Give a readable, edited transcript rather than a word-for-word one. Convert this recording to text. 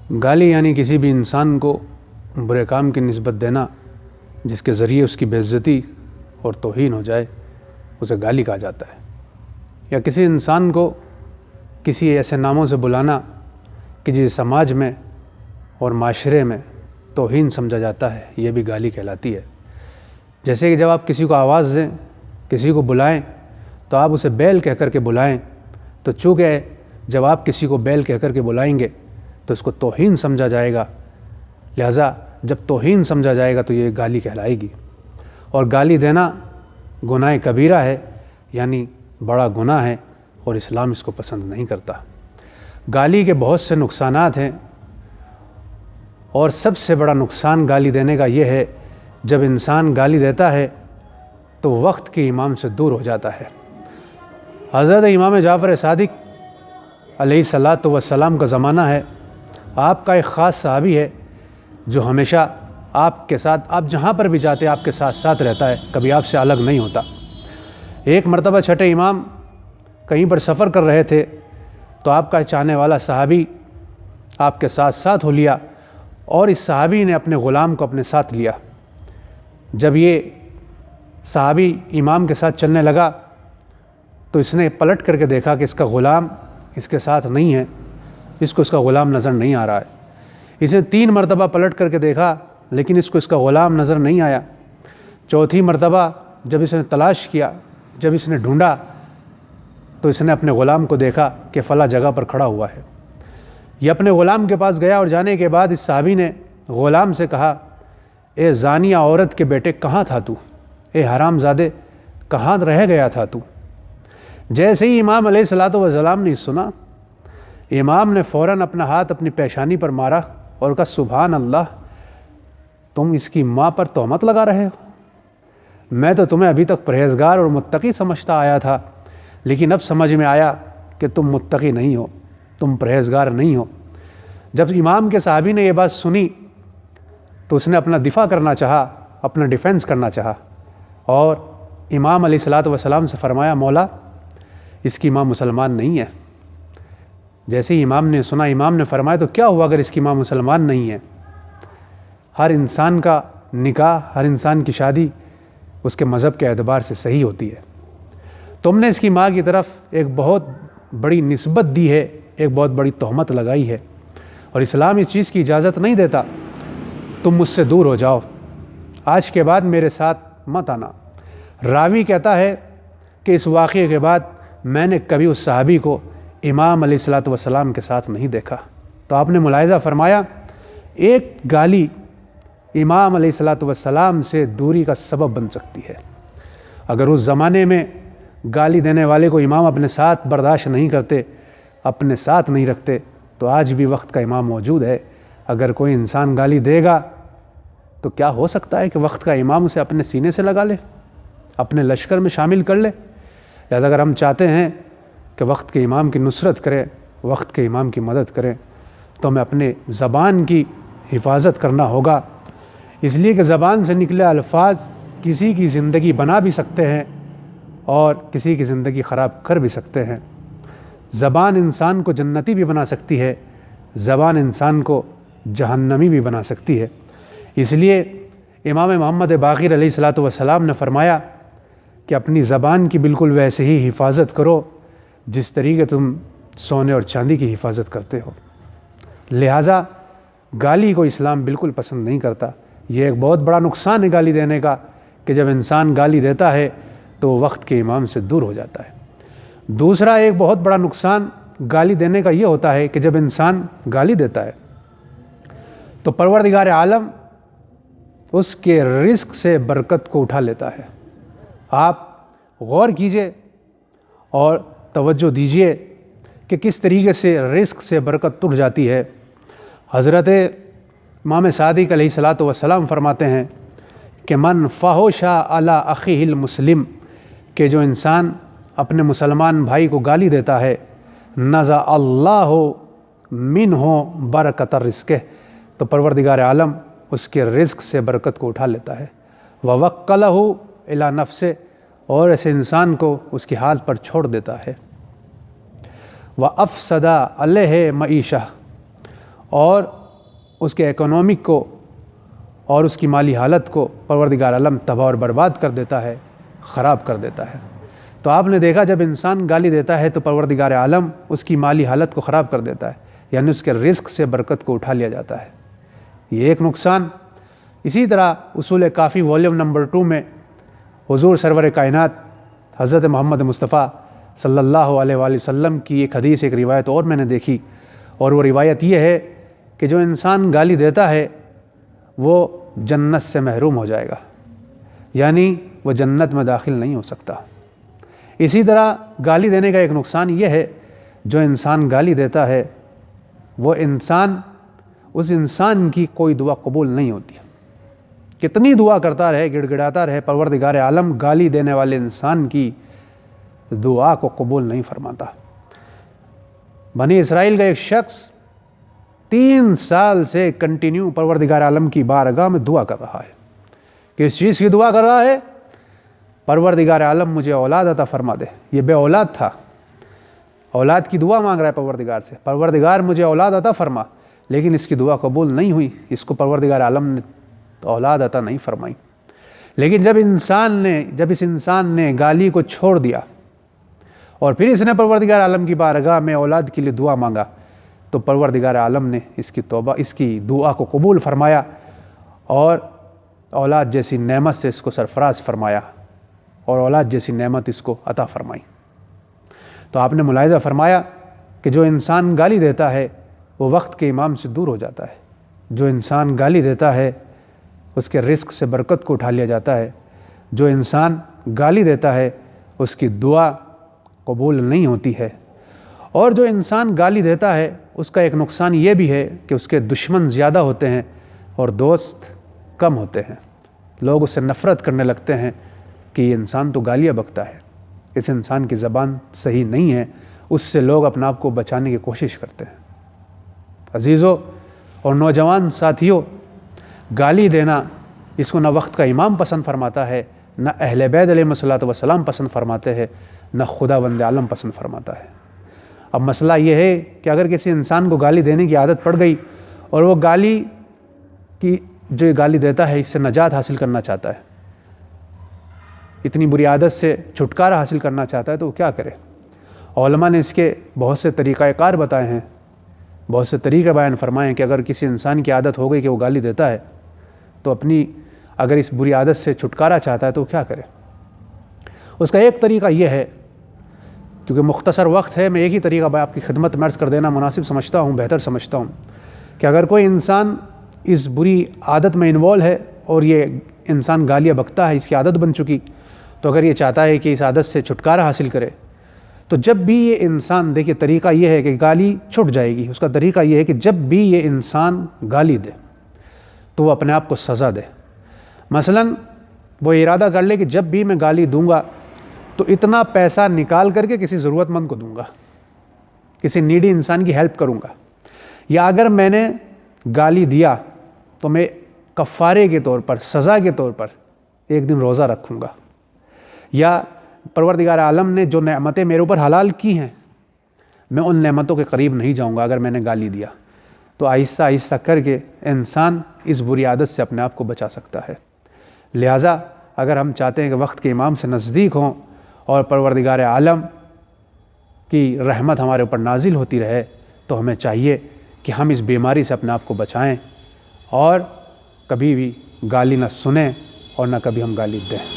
گالی یعنی کسی بھی انسان کو برے کام کی نسبت دینا جس کے ذریعے اس کی بے عزتی اور توہین ہو جائے، اسے گالی کہا جاتا ہے۔ یا کسی انسان کو کسی ایسے ناموں سے بلانا کہ جس سماج میں اور معاشرے میں توہین سمجھا جاتا ہے، یہ بھی گالی کہلاتی ہے۔ جیسے کہ جب آپ کسی کو آواز دیں، کسی کو بلائیں تو آپ اسے بیل کہہ کر کے بلائیں، تو چونکہ جب آپ کسی کو بیل کہہ کر کے بلائیں گے تو اس کو توہین سمجھا جائے گا، لہٰذا جب توہین سمجھا جائے گا تو یہ گالی کہلائے گی۔ اور گالی دینا گناہ کبیرہ ہے، یعنی بڑا گناہ ہے، اور اسلام اس کو پسند نہیں کرتا۔ گالی کے بہت سے نقصانات ہیں، اور سب سے بڑا نقصان گالی دینے کا یہ ہے جب انسان گالی دیتا ہے تو وقت کے امام سے دور ہو جاتا ہے۔ حضرت امام جعفر صادق علیہ الصلاۃ والسلام کا زمانہ ہے۔ آپ کا ایک خاص صحابی ہے جو ہمیشہ آپ کے ساتھ، آپ جہاں پر بھی جاتے آپ کے ساتھ ساتھ رہتا ہے، کبھی آپ سے الگ نہیں ہوتا۔ ایک مرتبہ چھٹے امام کہیں پر سفر کر رہے تھے تو آپ کا چاہنے والا صحابی آپ کے ساتھ ساتھ ہو لیا، اور اس صحابی نے اپنے غلام کو اپنے ساتھ لیا۔ جب یہ صحابی امام کے ساتھ چلنے لگا تو اس نے پلٹ کر کے دیکھا کہ اس کا غلام اس کے ساتھ نہیں ہے، اس کو اس کا غلام نظر نہیں آ رہا ہے۔ اس نے 3 مرتبہ پلٹ کر کے دیکھا لیکن اس کو اس کا غلام نظر نہیں آیا۔ چوتھی مرتبہ جب اس نے تلاش کیا، جب اس نے ڈھونڈا تو اس نے اپنے غلام کو دیکھا کہ فلاں جگہ پر کھڑا ہوا ہے۔ یہ اپنے غلام کے پاس گیا اور جانے کے بعد اس صحابی نے غلام سے کہا، اے زانیہ عورت کے بیٹے کہاں تھا تو؟ اے حرام زادے کہاں رہ گیا تھا تو؟ جیسے ہی امام علیہ الصلاۃ والسلام نے سنا، امام نے فوراً اپنا ہاتھ اپنی پیشانی پر مارا اور کہا، سبحان اللہ، تم اس کی ماں پر تہمت لگا رہے ہو؟ میں تو تمہیں ابھی تک پرہیزگار اور متقی سمجھتا آیا تھا، لیکن اب سمجھ میں آیا کہ تم متقی نہیں ہو، تم پرہیزگار نہیں ہو۔ جب امام کے صحابی نے یہ بات سنی تو اس نے اپنا دفاع کرنا چاہا، اپنا ڈیفینس کرنا چاہا، اور امام علیہ الصلاۃ والسلام سے فرمایا، مولا اس کی ماں مسلمان نہیں ہے۔ جیسے ہی امام نے سنا، امام نے فرمایا، تو کیا ہوا اگر اس کی ماں مسلمان نہیں ہے؟ ہر انسان کا نکاح، ہر انسان کی شادی اس کے مذہب کے اعتبار سے صحیح ہوتی ہے۔ تم نے اس کی ماں کی طرف ایک بہت بڑی نسبت دی ہے، ایک بہت بڑی تہمت لگائی ہے، اور اسلام اس چیز کی اجازت نہیں دیتا۔ تم مجھ سے دور ہو جاؤ، آج کے بعد میرے ساتھ مت آنا۔ راوی کہتا ہے کہ اس واقعے کے بعد میں نے کبھی اس صحابی کو امام علیہ الصلاۃ والسلام کے ساتھ نہیں دیکھا۔ تو آپ نے ملاحظہ فرمایا، ایک گالی امام علیہ الصلاۃ والسلام سے دوری کا سبب بن سکتی ہے۔ اگر اس زمانے میں گالی دینے والے کو امام اپنے ساتھ برداشت نہیں کرتے، اپنے ساتھ نہیں رکھتے، تو آج بھی وقت کا امام موجود ہے۔ اگر کوئی انسان گالی دے گا تو کیا ہو سکتا ہے کہ وقت کا امام اسے اپنے سینے سے لگا لے، اپنے لشکر میں شامل کر لے؟ لہذا اگر ہم چاہتے ہیں کہ وقت کے امام کی نصرت کریں، وقت کے امام کی مدد کریں، تو ہمیں اپنے زبان کی حفاظت کرنا ہوگا، اس لیے کہ زبان سے نکلے الفاظ کسی کی زندگی بنا بھی سکتے ہیں اور کسی کی زندگی خراب کر بھی سکتے ہیں۔ زبان انسان کو جنتی بھی بنا سکتی ہے، زبان انسان کو جہنمی بھی بنا سکتی ہے۔ اس لیے امام محمد باقر علیہ الصلاۃ والسلام نے فرمایا کہ اپنی زبان کی بالکل ویسے ہی حفاظت کرو جس طریقے تم سونے اور چاندی کی حفاظت کرتے ہو۔ لہٰذا گالی کو اسلام بالکل پسند نہیں کرتا۔ یہ ایک بہت بڑا نقصان ہے گالی دینے کا کہ جب انسان گالی دیتا ہے تو وہ وقت کے امام سے دور ہو جاتا ہے۔ دوسرا ایک بہت بڑا نقصان گالی دینے کا یہ ہوتا ہے کہ جب انسان گالی دیتا ہے تو پروردگار عالم اس کے رزق سے برکت کو اٹھا لیتا ہے۔ آپ غور کیجئے اور توجہ دیجئے کہ کس طریقے سے رزق سے برکت اٹھ جاتی ہے۔ حضرت امام صادق علیہ الصلاۃ والسلام فرماتے ہیں کہ من فحش علی اخیہ المسلم، کہ جو انسان اپنے مسلمان بھائی کو گالی دیتا ہے، نزع اللہ منہ برکت الرزق، تو پروردگار عالم اس کے رزق سے برکت کو اٹھا لیتا ہے۔ ووکلہ الی نفسہ، اور ایسے انسان کو اس کی حال پر چھوڑ دیتا ہے۔ وافسد علیہ معیشہ، اور اس کے اکنامک کو اور اس کی مالی حالت کو پروردگار عالم تباہ اور برباد کر دیتا ہے، خراب کر دیتا ہے۔ تو آپ نے دیکھا جب انسان گالی دیتا ہے تو پروردگار عالم اس کی مالی حالت کو خراب کر دیتا ہے، یعنی اس کے رزق سے برکت کو اٹھا لیا جاتا ہے، یہ ایک نقصان۔ اسی طرح اصول کافی والیوم نمبر 2 میں حضور سرور کائنات حضرت محمد مصطفیٰ صلی اللہ علیہ وآلہ وسلم کی ایک حدیث، ایک روایت اور میں نے دیکھی، اور وہ روایت یہ ہے کہ جو انسان گالی دیتا ہے وہ جنت سے محروم ہو جائے گا، یعنی وہ جنت میں داخل نہیں ہو سکتا۔ اسی طرح گالی دینے کا ایک نقصان یہ ہے، جو انسان گالی دیتا ہے وہ اس انسان کی کوئی دعا قبول نہیں ہوتی، کتنی دعا کرتا رہے، گڑ گڑاتا رہے، پروردگار عالم گالی دینے والے انسان کی دعا کو قبول نہیں فرماتا۔ بنی اسرائیل کا ایک شخص 3 سال سے کنٹینیو پروردگار عالم کی بارگاہ میں دعا کر رہا ہے۔ کس چیز کی دعا کر رہا ہے؟ پروردگار عالم مجھے اولاد عطا فرما دے۔ یہ بے اولاد تھا، اولاد کی دعا مانگ رہا ہے پروردگار سے، پروردگار مجھے اولاد عطا فرما، لیکن اس کی دعا قبول نہیں ہوئی، اس کو پروردگار عالم نے اولاد عطا نہیں فرمائی۔ لیکن جب اس انسان نے گالی کو چھوڑ دیا اور پھر اس نے پروردگار عالم کی بارگاہ میں اولاد کے لیے دعا مانگا، تو پروردگار عالم نے اس کی دعا کو قبول فرمایا اور اولاد جیسی نعمت سے اس کو سرفراز فرمایا اور اولاد جیسی نعمت اس کو عطا فرمائی۔ تو آپ نے ملاحظہ فرمایا کہ جو انسان گالی دیتا ہے وہ وقت کے امام سے دور ہو جاتا ہے، جو انسان گالی دیتا ہے اس کے رزق سے برکت کو اٹھا لیا جاتا ہے، جو انسان گالی دیتا ہے اس کی دعا قبول نہیں ہوتی ہے، اور جو انسان گالی دیتا ہے اس کا ایک نقصان یہ بھی ہے کہ اس کے دشمن زیادہ ہوتے ہیں اور دوست کم ہوتے ہیں۔ لوگ اسے نفرت کرنے لگتے ہیں کہ یہ انسان تو گالیاں بکتا ہے، اس انسان کی زبان صحیح نہیں ہے، اس سے لوگ اپنے آپ کو بچانے کی کوشش کرتے ہیں۔ عزیزوں اور نوجوان ساتھیوں، گالی دینا اس کو نہ وقت کا امام پسند فرماتا ہے، نہ اہل بیت علیہ الصلوۃ والسلام پسند فرماتے ہیں، نہ خداوند عالم پسند فرماتا ہے۔ اب مسئلہ یہ ہے کہ اگر کسی انسان کو گالی دینے کی عادت پڑ گئی اور وہ گالی دیتا ہے اس سے نجات حاصل کرنا چاہتا ہے، اتنی بری عادت سے چھٹکارا حاصل کرنا چاہتا ہے، تو وہ کیا کرے؟ علماء نے اس کے بہت سے طریقہ کار بتائے ہیں، بہت سے طریقے بیان فرمائے ہیں کہ اگر کسی انسان کی عادت ہو گئی کہ وہ گالی دیتا ہے تو اگر اس بری عادت سے چھٹکارا چاہتا ہے تو وہ کیا کرے؟ اس کا ایک طریقہ یہ ہے، کیونکہ مختصر وقت ہے، میں ایک ہی طریقہ آپ کی خدمت میں عرض کر دینا مناسب سمجھتا ہوں، بہتر سمجھتا ہوں، کہ اگر کوئی انسان اس بری عادت میں انوالو ہے اور یہ انسان گالیاں بکتا ہے، اس کی عادت بن چکی، تو اگر یہ چاہتا ہے کہ اس عادت سے چھٹکارا حاصل کرے تو جب بھی یہ انسان، دیکھیے طریقہ یہ ہے کہ گالی چھٹ جائے گی، اس کا طریقہ یہ ہے کہ جب بھی یہ انسان گالی دے تو وہ اپنے آپ کو سزا دے۔ مثلاً وہ ارادہ کر لے کہ جب بھی میں گالی دوں گا تو اتنا پیسہ نکال کر کے کسی ضرورت مند کو دوں گا، کسی نیڈی انسان کی ہیلپ کروں گا، یا اگر میں نے گالی دیا تو میں کفارے کے طور پر، سزا کے طور پر ایک دن روزہ رکھوں گا، یا پروردگار عالم نے جو نعمتیں میرے اوپر حلال کی ہیں میں ان نعمتوں کے قریب نہیں جاؤں گا اگر میں نے گالی دیا۔ تو آہستہ آہستہ کر کے انسان اس بری عادت سے اپنے آپ کو بچا سکتا ہے۔ لہٰذا اگر ہم چاہتے ہیں کہ وقت کے امام سے نزدیک ہوں اور پروردگار عالم کی رحمت ہمارے اوپر نازل ہوتی رہے، تو ہمیں چاہیے کہ ہم اس بیماری سے اپنے آپ کو بچائیں اور کبھی بھی گالی نہ سنیں اور نہ کبھی ہم گالی دیں۔